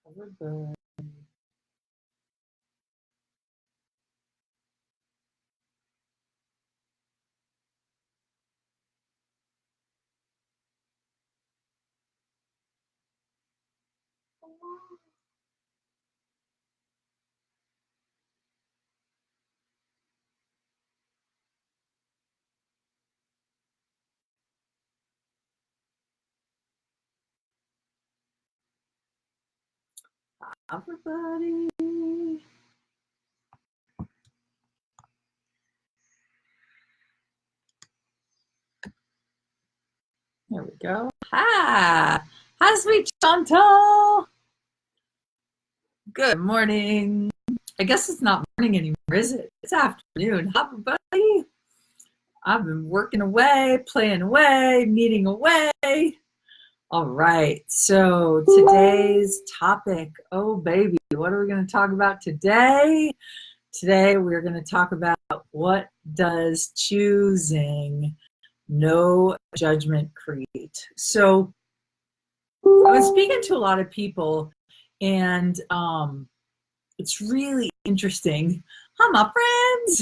Everybody. Everybody. There we go. Hi. Hi, sweet Chantal. Good morning. I guess it's not morning anymore, is it? It's afternoon. Hi, everybody. I've been working away, playing away, meeting away. All right. So today's topic, oh baby, what are we going to talk about today? Today we're going to talk about what does choosing no judgment create. So I was speaking to a lot of people, and it's really interesting. Hi, my friends.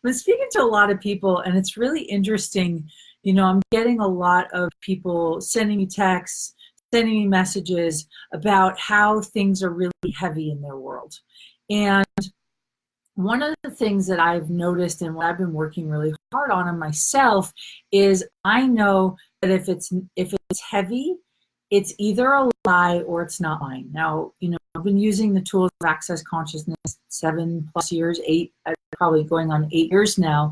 I'm speaking to a lot of people, and it's really interesting. You know, I'm getting a lot of people sending me texts, sending me messages about how things are really heavy in their world. And one of the things that I've noticed and what I've been working really hard on in myself is I know that if it's heavy, it's either a lie or it's not mine. Now, you know, I've been using the tools of Access Consciousness 7+ years, probably going on 8 years now.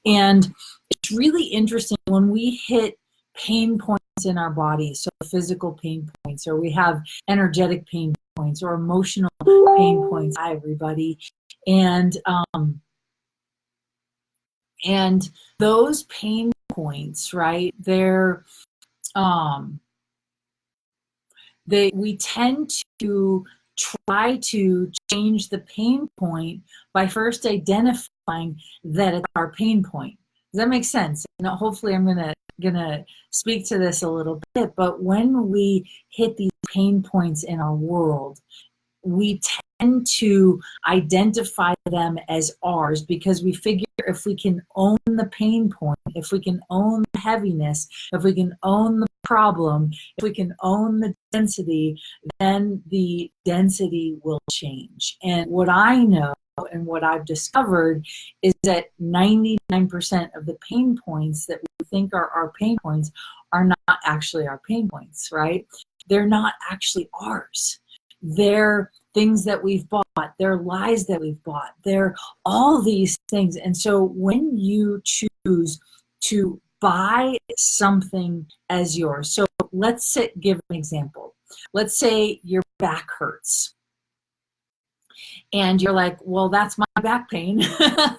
And it's really interesting when we hit pain points in our body, so physical pain points, or we have energetic pain points or emotional pain points. Hi, everybody. And those pain points, right? We tend to try to change the pain point by first identifying that it's our pain point. Does that make sense? You know, hopefully I'm gonna speak to this a little bit, but when we hit these pain points in our world, we tend to identify them as ours because we figure if we can own the pain point, if we can own the heaviness, if we can own the problem, if we can own the density, then the density will change. And what I know and what I've discovered is that 99% of the pain points that we think are our pain points are not actually our pain points, right? They're not actually ours. They're things that we've bought, they're lies that we've bought, they're all these things. And so when you choose to buy something as yours, so let's give an example. Let's say your back hurts. And you're like, well, that's my back pain. The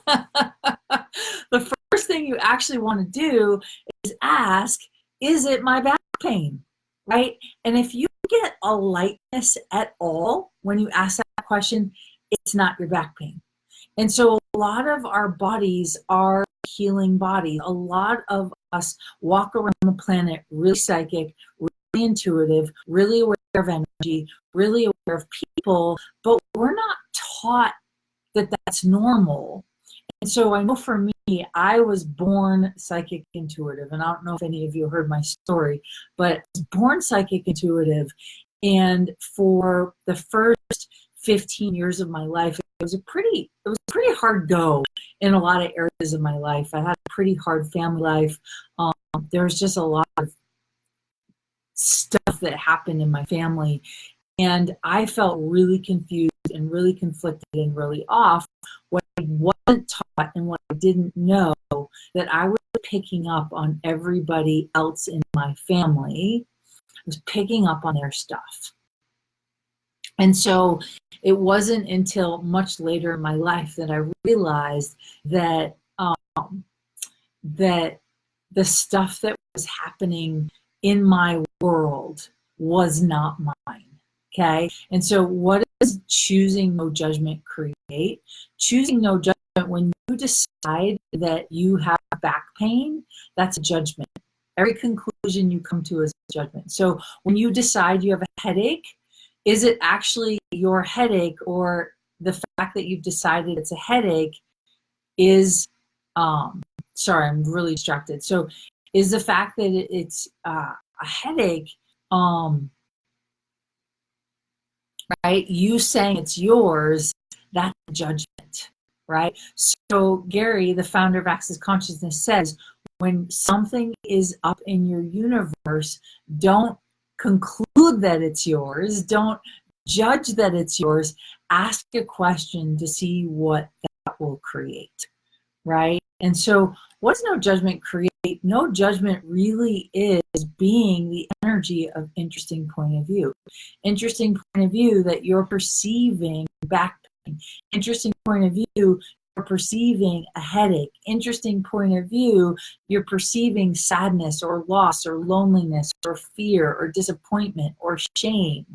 first thing you actually want to do is ask, is it my back pain? Right? And if you get a lightness at all when you ask that question, it's not your back pain. And so a lot of our bodies are healing bodies. A lot of us walk around the planet really psychic, really intuitive, really aware of energy, really aware of people, but we're not taught that that's normal. And so I know for me, I was born psychic intuitive, and I don't know if any of you heard my story, but I was born psychic intuitive, and for the first 15 years of my life, it was a pretty hard go in a lot of areas of my life. I had a pretty hard family life. There was just a lot of stuff that happened in my family, and I felt really confused and really conflicted and really off when I wasn't taught and what I didn't know, that I was picking up on everybody else in my family. I was picking up on their stuff. And so it wasn't until much later in my life that I realized that that the stuff that was happening in my world was not mine. Okay. And so what does choosing no judgment create? Choosing no judgment, when you decide that you have back pain, that's a judgment. Every conclusion you come to is a judgment. So when you decide you have a headache, Is it actually your headache, or the fact that you've decided it's a headache is, sorry, I'm really distracted. So is the fact that it's a headache, right? You saying it's yours, that's a judgment, right? So Gary, the founder of Access Consciousness, says when something is up in your universe, don't conclude that it's yours. Don't judge that it's yours. Ask a question to see what that will create, right? And so what's no judgment create? No judgment really is being the energy of interesting point of view. Interesting point of view that you're perceiving back pain. Interesting point of view, you're perceiving a headache. Interesting point of view, you're perceiving sadness or loss or loneliness or fear or disappointment or shame,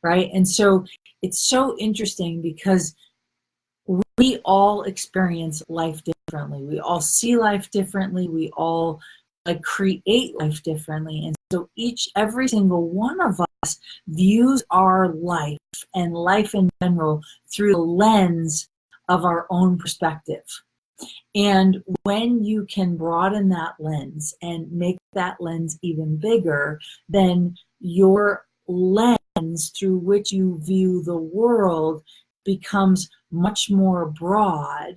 right? And so it's so interesting because we all experience life differently. We all see life differently. We all create life differently. And so every single one of us views our life and life in general through the lens of our own perspective. And when you can broaden that lens and make that lens even bigger, then your lens through which you view the world becomes much more broad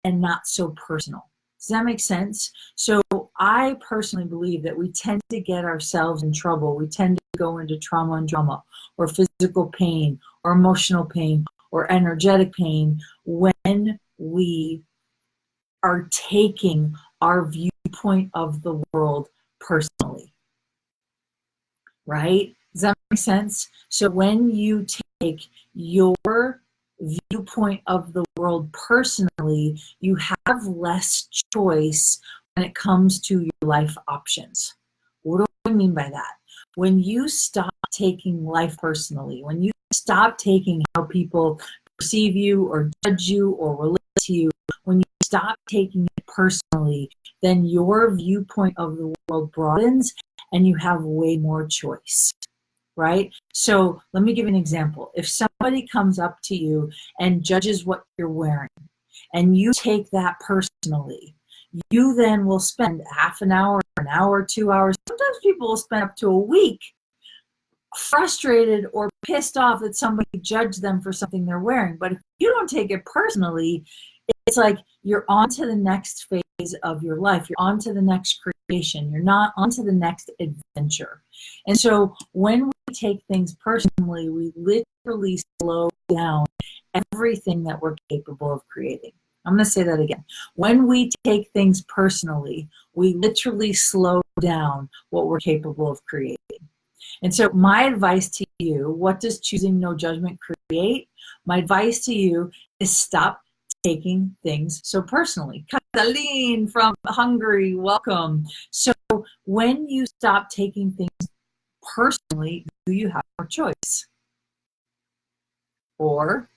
and not so personal. Does that make sense? So I personally believe that we tend to get ourselves in trouble. We tend to go into trauma and drama, or physical pain, or emotional pain, or energetic pain when we are taking our viewpoint of the world personally, right? Does that make sense? So when you take your viewpoint of the world personally, you have less choice when it comes to your life options. What do I mean by that? When you stop taking life personally, when you stop taking how people perceive you or judge you or relate to you, when you stop taking it personally, then your viewpoint of the world broadens and you have way more choice. Right? So let me give you an example. If somebody comes up to you and judges what you're wearing, and you take that personally, you then will spend half an hour, 2 hours. Sometimes people will spend up to a week frustrated or pissed off that somebody judged them for something they're wearing. But if you don't take it personally, it's like you're on to the next phase of your life. You're on to the next creation. You're not on to the next adventure. And so when we take things personally, we literally slow down everything that we're capable of creating. I'm going to say that again. When we take things personally, we literally slow down what we're capable of creating. And so my advice to you, what does choosing no judgment create? My advice to you is stop taking things so personally. Katalin from Hungary, welcome. So when you stop taking things personally, do you have more choice? Or,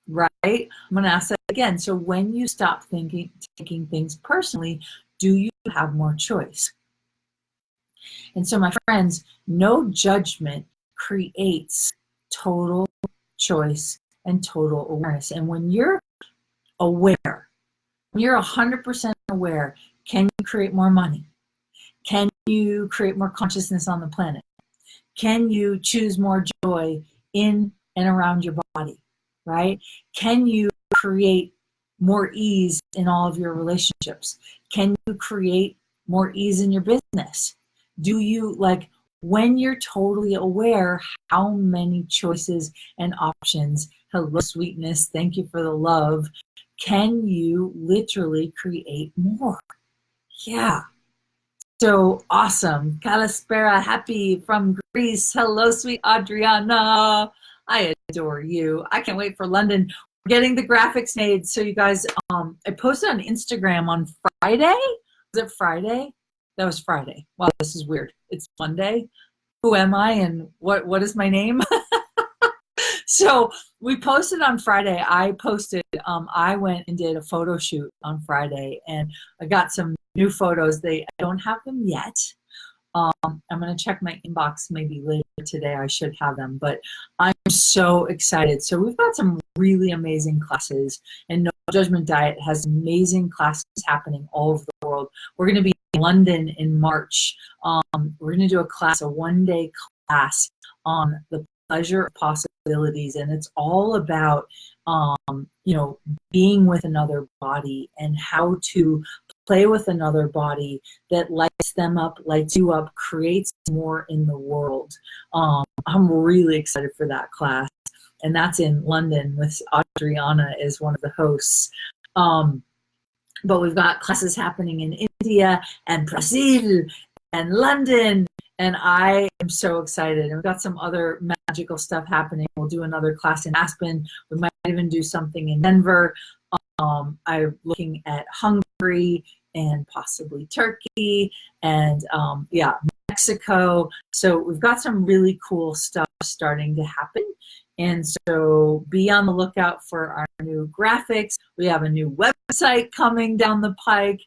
right, I'm going to ask that again. So when you stop taking things personally, do you have more choice? And so my friends, no judgment creates total choice and total awareness. And when you're aware, when you're 100% aware, can you create more money? Can you create more consciousness on the planet? Can you choose more joy in and around your body, right? Can you create more ease in all of your relationships? Can you create more ease in your business? Do you, when you're totally aware, how many choices and options, hello sweetness, thank you for the love, can you literally create more? Yeah. So awesome. Kalispera, happy from Greece. Hello, sweet Adriana. I adore you. I can't wait for London. We're getting the graphics made. So you guys, I posted on Instagram on Friday. Was it Friday? That was Friday. Wow, this is weird. It's Monday. Who am I and what is my name? So we posted on Friday. I went and did a photo shoot on Friday, and I got some new photos. I don't have them yet, I'm going to check my inbox maybe later today. I should have them, but I'm so excited. So we've got some really amazing classes, and No Judgment Diet has amazing classes happening all over the world. We're going to be in London in March. We're going to do a class, a one-day class on the pleasure of possibilities, and it's all about being with another body and how to play with another body that lights them up, lights you up, creates more in the world. I'm really excited for that class, and that's in London with Adriana as one of the hosts. But we've got classes happening in India and Brazil and London, and I am so excited. And we've got some other magical stuff happening. We'll do another class in Aspen. We might even do something in Denver. I'm looking at Hungary and possibly Turkey and Mexico. So we've got some really cool stuff starting to happen. And so be on the lookout for our new graphics. We have a new website coming down the pike.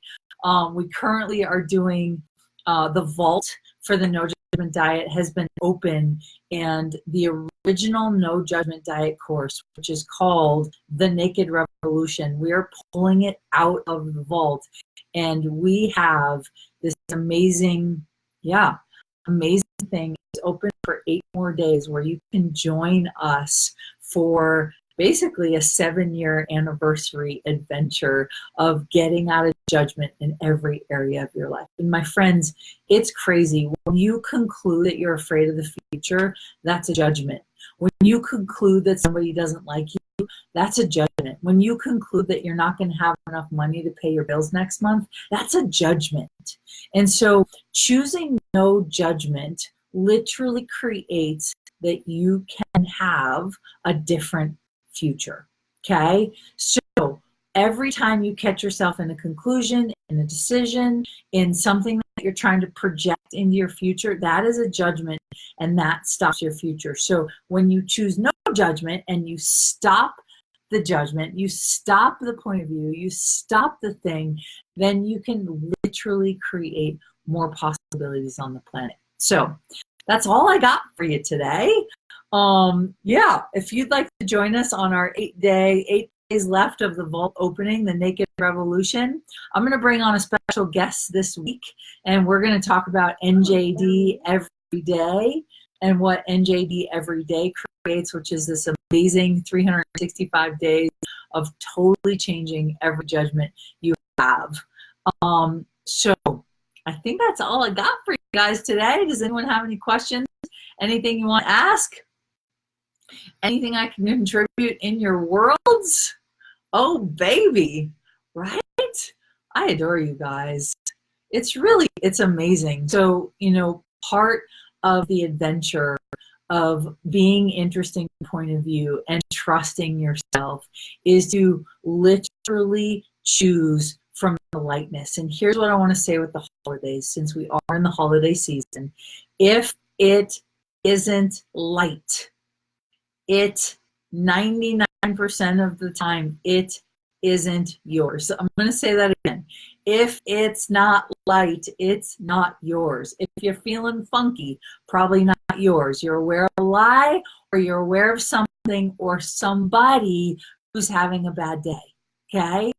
We currently are doing the vault for the No Judgment Diet has been open, and the original No Judgment Diet course, which is called The Naked Revolution, we are pulling it out of the vault, and we have this amazing thing. It's open for 8 more days where you can join us for basically a 7-year anniversary adventure of getting out of judgment in every area of your life. And my friends, it's crazy. When you conclude that you're afraid of the future, that's a judgment. When you conclude that somebody doesn't like you, that's a judgment. When you conclude that you're not going to have enough money to pay your bills next month, that's a judgment. And so choosing no judgment literally creates that you can have a different future. Okay? So every time you catch yourself in a conclusion, in a decision, in something that you're trying to project into your future, that is a judgment, and that stops your future. So when you choose no judgment and you stop the judgment, you stop the point of view, you stop the thing, then you can literally create more possibilities on the planet. So that's all I got for you today. If you'd like to join us on our 8 days left of the vault opening, the Naked Revolution, I'm going to bring on a special guest this week, and we're going to talk about NJD Every Day and what NJD Every Day creates, which is this amazing 365 days of totally changing every judgment you have. So I think that's all I got for you guys today. Does anyone have any questions? Anything you want to ask? Anything I can contribute in your worlds? Oh, baby, right? I adore you guys. It's amazing. So, part of the adventure of being interesting point of view and trusting yourself is to literally choose from the lightness. And here's what I want to say with the holidays, since we are in the holiday season. If it isn't light, it 99% of the time, it isn't yours. So I'm going to say that again. If it's not light, it's not yours. If you're feeling funky, probably not yours. You're aware of a lie, or you're aware of something or somebody who's having a bad day. Okay?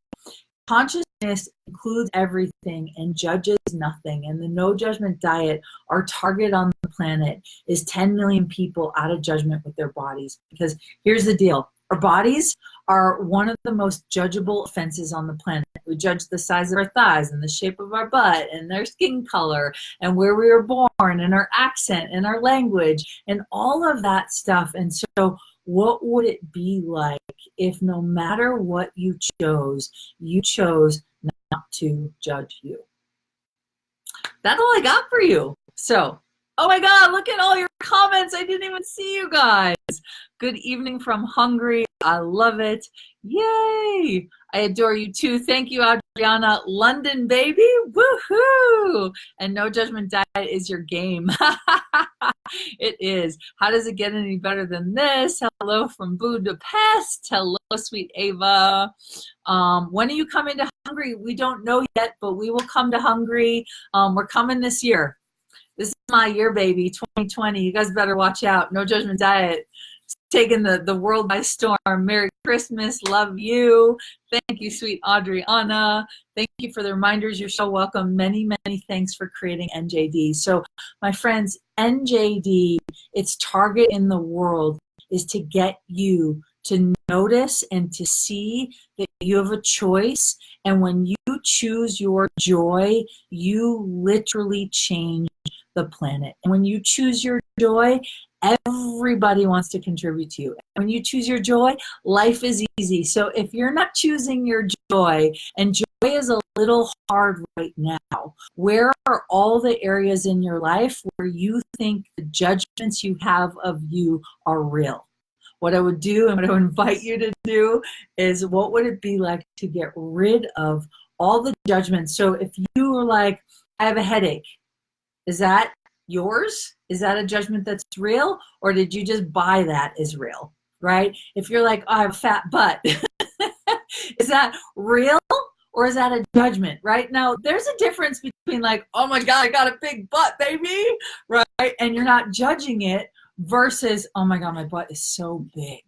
Consciousness includes everything and judges nothing. And the No Judgment Diet, our target on the planet is 10 million people out of judgment with their bodies. Because here's the deal. Our bodies are one of the most judgeable offenses on the planet. We judge the size of our thighs and the shape of our butt and their skin color and where we were born and our accent and our language and all of that stuff. And so what would it be like if no matter what you chose not to judge you? That's all I got for you. So, oh my God, look at all your comments. I didn't even see you guys. Good evening from Hungary. I love it. Yay. I adore you too. Thank you, Adriana. London, baby. Woohoo. And No Judgment Diet is your game. It is. How does it get any better than this? Hello from Budapest. Hello, sweet Ava. When are you coming to Hungary? We don't know yet, but we will come to Hungary. We're coming this year. This is my year, baby, 2020. You guys better watch out. No Judgment Diet taking the world by storm. Merry Christmas. Love you. Thank you, sweet Adriana. Thank you for the reminders. You're so welcome. Many, many thanks for creating NJD. So, my friends, NJD, its target in the world is to get you to notice and to see that you have a choice. And when you choose your joy, you literally change the planet. And when you choose your joy, everybody wants to contribute to you. And when you choose your joy, life is easy. So if you're not choosing your joy, and joy is a little hard right now, where are all the areas in your life where you think the judgments you have of you are real? What I would do and what I would invite you to do is, what would it be like to get rid of all the judgments? So if you were like, I have a headache, is that yours? Is that a judgment that's real? Or did you just buy that as real, right? If you're like, oh, I have a fat butt, is that real? Or is that a judgment, right? Now, there's a difference between like, oh my God, I got a big butt, baby, right? And you're not judging it, versus, oh my God, my butt is so big.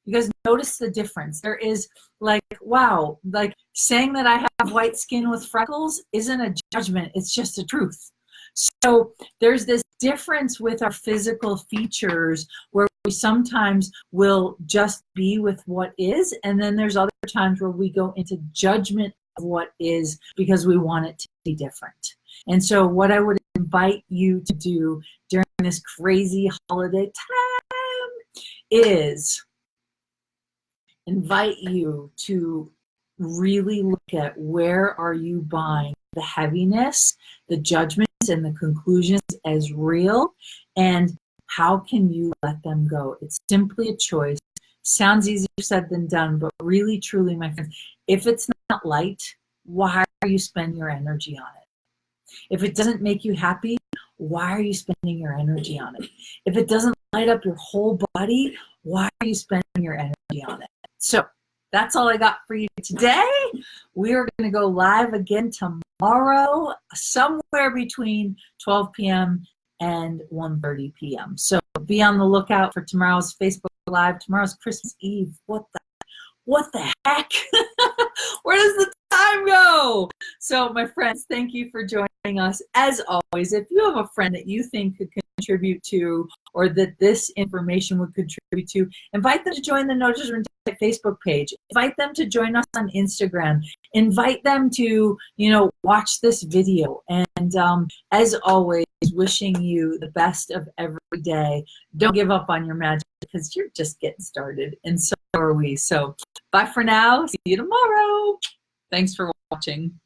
You guys notice the difference. There is like, wow, like saying that I have white skin with freckles isn't a judgment. It's just a truth. So there's this difference with our physical features where we sometimes will just be with what is. And then there's other times where we go into judgment of what is because we want it to be different. And so what I would invite you to do during this crazy holiday time is invite you to really look at, where are you buying the heaviness, the judgments, and the conclusions as real, and how can you let them go? It's simply a choice. Sounds easier said than done, but really, truly, my friends, if it's not light, why are you spending your energy on it? If it doesn't make you happy, why are you spending your energy on it? If it doesn't light up your whole body, why are you spending your energy on it? So that's all I got for you today. We are going to go live again tomorrow, somewhere between 12 p.m. and 1:30 p.m. So be on the lookout for tomorrow's Facebook Live. Tomorrow's Christmas Eve. What the heck? Where does the time go? So my friends, thank you for joining us. As always, if you have a friend that you think could contribute to, or that this information would contribute to, invite them to join the No Judgment Diet Facebook page. Invite them to join us on Instagram. Invite them to, watch this video. And as always, wishing you the best of every day. Don't give up on your magic, because you're just getting started, and so are we. So bye for now. See you tomorrow. Thanks for watching.